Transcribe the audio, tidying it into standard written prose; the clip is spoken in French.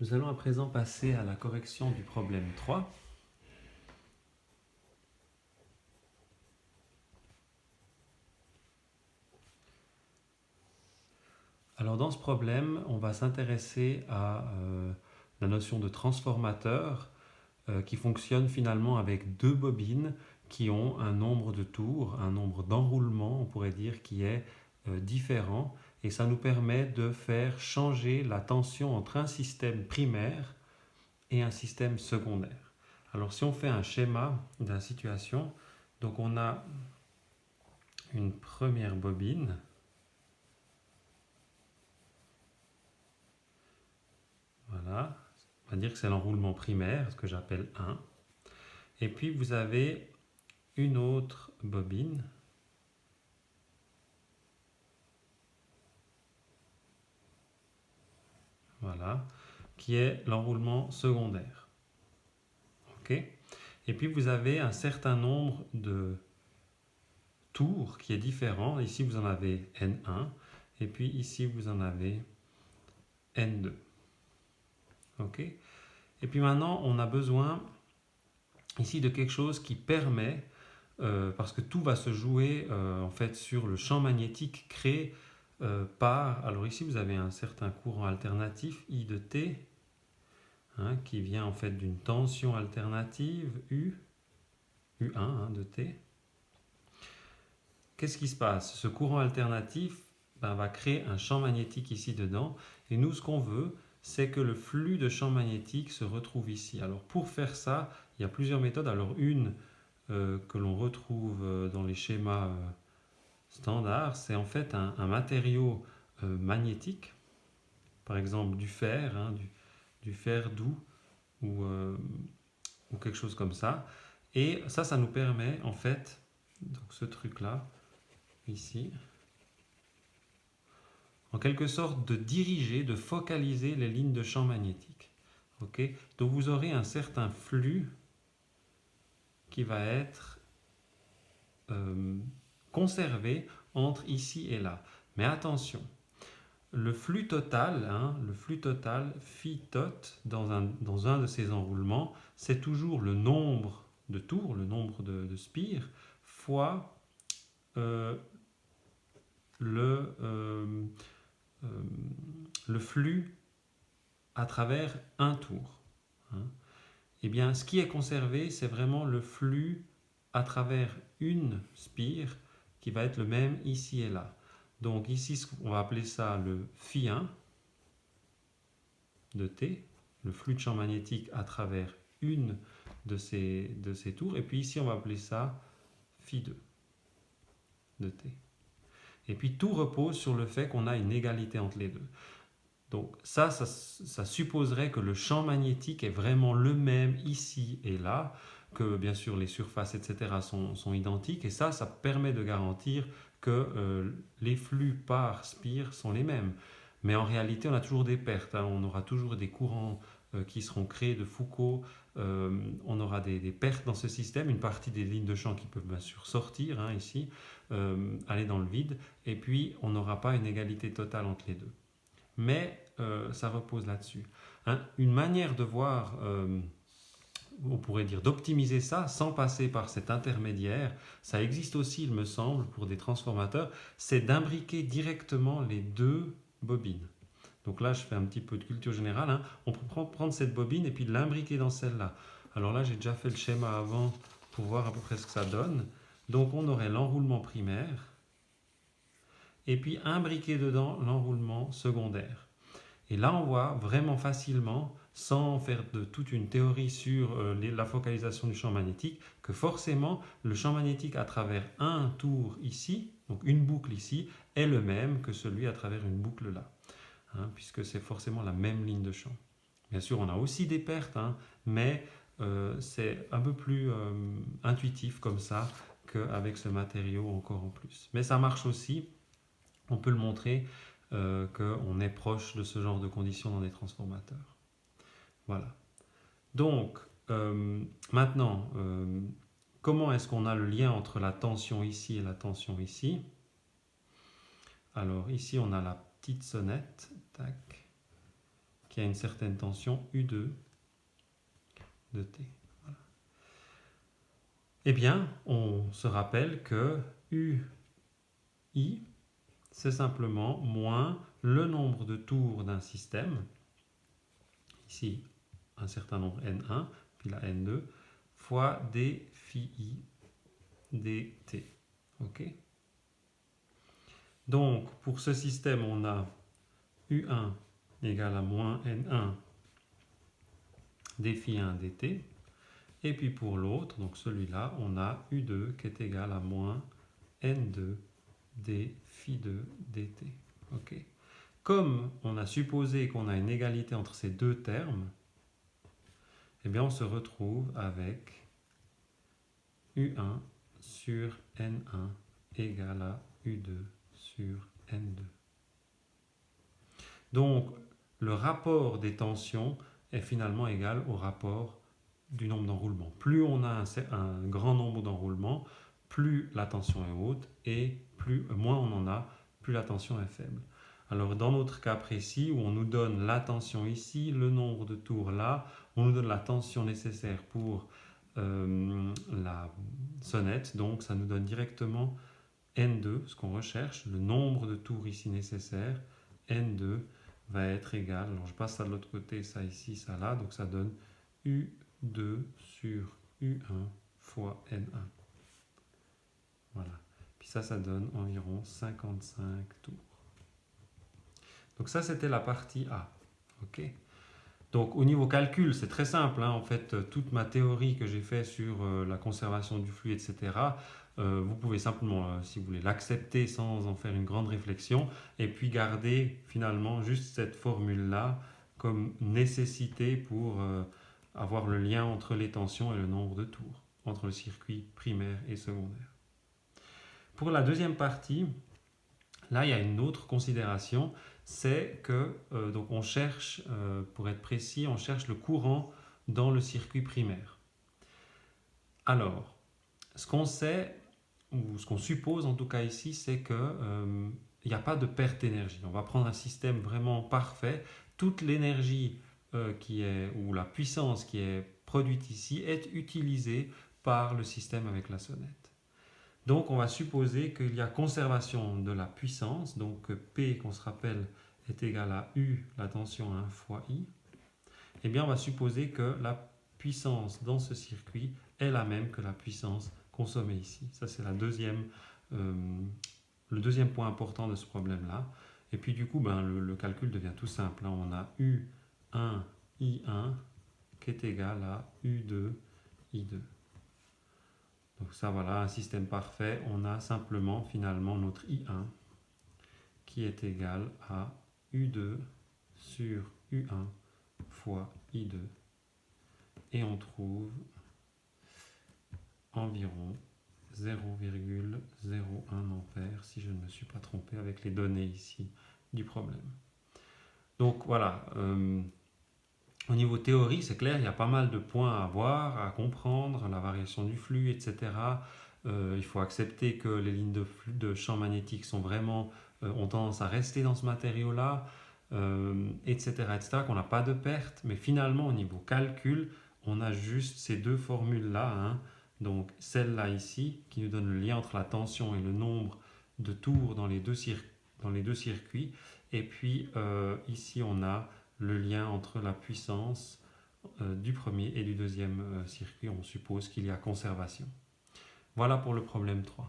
Nous allons à présent passer à la correction du problème 3. Alors dans ce problème, on va s'intéresser à la notion de transformateur qui fonctionne finalement avec deux bobines qui ont un nombre de tours, un nombre d'enroulements, on pourrait dire, qui est différent. Et ça nous permet de faire changer la tension entre un système primaire et un système secondaire. Alors si on fait un schéma de la situation, donc on a une première bobine, voilà, on va dire que c'est l'enroulement primaire, ce que j'appelle 1. Et puis vous avez une autre bobine, voilà, qui est l'enroulement secondaire. Ok. Et puis vous avez un certain nombre de tours qui est différent. Ici vous en avez N1 et puis ici vous en avez N2. Ok. Et puis maintenant on a besoin ici de quelque chose qui permet, parce que tout va se jouer en fait sur le champ magnétique créé par, alors ici vous avez un certain courant alternatif I de T, qui vient en fait d'une tension alternative U1 de T. Qu'est-ce qui se passe? Ce courant alternatif va créer un champ magnétique ici dedans, et nous ce qu'on veut, c'est que le flux de champ magnétique se retrouve ici. Alors pour faire ça, il y a plusieurs méthodes. Alors une que l'on retrouve dans les schémas standards, c'est en fait un matériau magnétique, par exemple du fer, du fer doux ou quelque chose comme ça. Et ça nous permet en fait, donc ce truc-là, ici, en quelque sorte de diriger, de focaliser les lignes de champ magnétique. Okay. Donc vous aurez un certain flux qui va être conservé entre ici et là. Mais attention, le flux total, phi tot, dans un de ces enroulements, c'est toujours le nombre de tours, le nombre de spires, fois le, euh, euh, le flux à travers un tour. Eh bien, ce qui est conservé, c'est vraiment le flux à travers une spire qui va être le même ici et là. Donc ici, on va appeler ça le phi 1 de T, le flux de champ magnétique à travers une de ces tours. Et puis ici, on va appeler ça phi 2 de T. Et puis tout repose sur le fait qu'on a une égalité entre les deux. Donc ça supposerait que le champ magnétique est vraiment le même ici et là, que bien sûr les surfaces, etc. sont identiques. Et ça permet de garantir que les flux par spire sont les mêmes. Mais en réalité, on a toujours des pertes. On aura toujours des courants qui seront créés de Foucault. On aura des pertes dans ce système. Une partie des lignes de champ qui peuvent bien sûr sortir ici, aller dans le vide. Et puis, on n'aura pas une égalité totale entre les deux. Mais ça repose là-dessus. Une manière de voir, on pourrait dire d'optimiser ça sans passer par cet intermédiaire, ça existe aussi, il me semble, pour des transformateurs, c'est d'imbriquer directement les deux bobines. Donc là, je fais un petit peu de culture générale. On peut prendre cette bobine et puis l'imbriquer dans celle-là. Alors là, j'ai déjà fait le schéma avant pour voir à peu près ce que ça donne. Donc on aurait l'enroulement primaire et puis imbriquer dedans l'enroulement secondaire. Et là, on voit vraiment facilement, sans faire de toute une théorie sur la focalisation du champ magnétique, que forcément, le champ magnétique à travers un tour ici, donc une boucle ici, est le même que celui à travers une boucle là, puisque c'est forcément la même ligne de champ. Bien sûr, on a aussi des pertes, mais c'est un peu plus intuitif comme ça qu'avec ce matériau encore en plus. Mais ça marche aussi, on peut le montrer, qu'on est proche de ce genre de conditions dans des transformateurs. Voilà. Donc, maintenant, comment est-ce qu'on a le lien entre la tension ici et la tension ici? Alors, ici, on a la petite sonnette, tac, qui a une certaine tension U2 de T. Voilà. Eh bien, on se rappelle que UI, c'est simplement moins le nombre de tours d'un système, ici un certain nombre N1, puis la N2, fois d phi I dt. Ok. Donc, pour ce système, on a U1 égale à moins N1 d phi 1 dt. Et puis pour l'autre, donc celui-là, on a U2 qui est égal à moins N2 d phi 2 dt. Ok. Comme on a supposé qu'on a une égalité entre ces deux termes, eh bien on se retrouve avec U1 sur N1 égale à U2 sur N2. Donc le rapport des tensions est finalement égal au rapport du nombre d'enroulements. Plus on a un grand nombre d'enroulements, plus la tension est haute et moins on en a, plus la tension est faible. Alors dans notre cas précis où on nous donne la tension ici, le nombre de tours là, on nous donne la tension nécessaire pour la sonnette, donc ça nous donne directement N2, ce qu'on recherche, le nombre de tours ici nécessaire, N2 va être égal, alors je passe ça de l'autre côté, ça ici, ça là, donc ça donne U2 sur U1 fois N1. Voilà. Puis ça donne environ 55 tours. Donc ça, c'était la partie A. Ok. Donc au niveau calcul, c'est très simple. En fait, toute ma théorie que j'ai faite sur la conservation du flux, etc., vous pouvez simplement, si vous voulez, l'accepter sans en faire une grande réflexion, et puis garder finalement juste cette formule-là comme nécessité pour avoir le lien entre les tensions et le nombre de tours, entre le circuit primaire et secondaire. Pour la deuxième partie, là, il y a une autre considération, c'est que donc on cherche, pour être précis, on cherche le courant dans le circuit primaire. Alors, ce qu'on sait, ou ce qu'on suppose en tout cas ici, c'est qu'il n'y a pas de perte d'énergie. On va prendre un système vraiment parfait. Toute l'énergie ou la puissance qui est produite ici est utilisée par le système avec la sonnette. Donc on va supposer qu'il y a conservation de la puissance, donc P qu'on se rappelle est égal à U, la tension 1 fois I. Eh bien on va supposer que la puissance dans ce circuit est la même que la puissance consommée ici. Ça c'est le deuxième point important de ce problème-là. Et puis du coup le calcul devient tout simple. On a U1 I1 qui est égal à U2 I2. Donc ça, voilà, un système parfait. On a simplement, finalement, notre I1 qui est égal à U2 sur U1 fois I2. Et on trouve environ 0,01 ampère, si je ne me suis pas trompé avec les données ici du problème. Donc voilà, au niveau théorie, c'est clair, il y a pas mal de points à voir, à comprendre, la variation du flux, etc. Il faut accepter que les lignes de champ magnétique ont tendance à rester dans ce matériau-là, etc., etc., qu'on n'a pas de perte. Mais finalement, au niveau calcul, on a juste ces deux formules-là. Donc celle-là ici, qui nous donne le lien entre la tension et le nombre de tours dans les deux circuits. Et puis ici, on a le lien entre la puissance du premier et du deuxième circuit. On suppose qu'il y a conservation. Voilà pour le problème 3.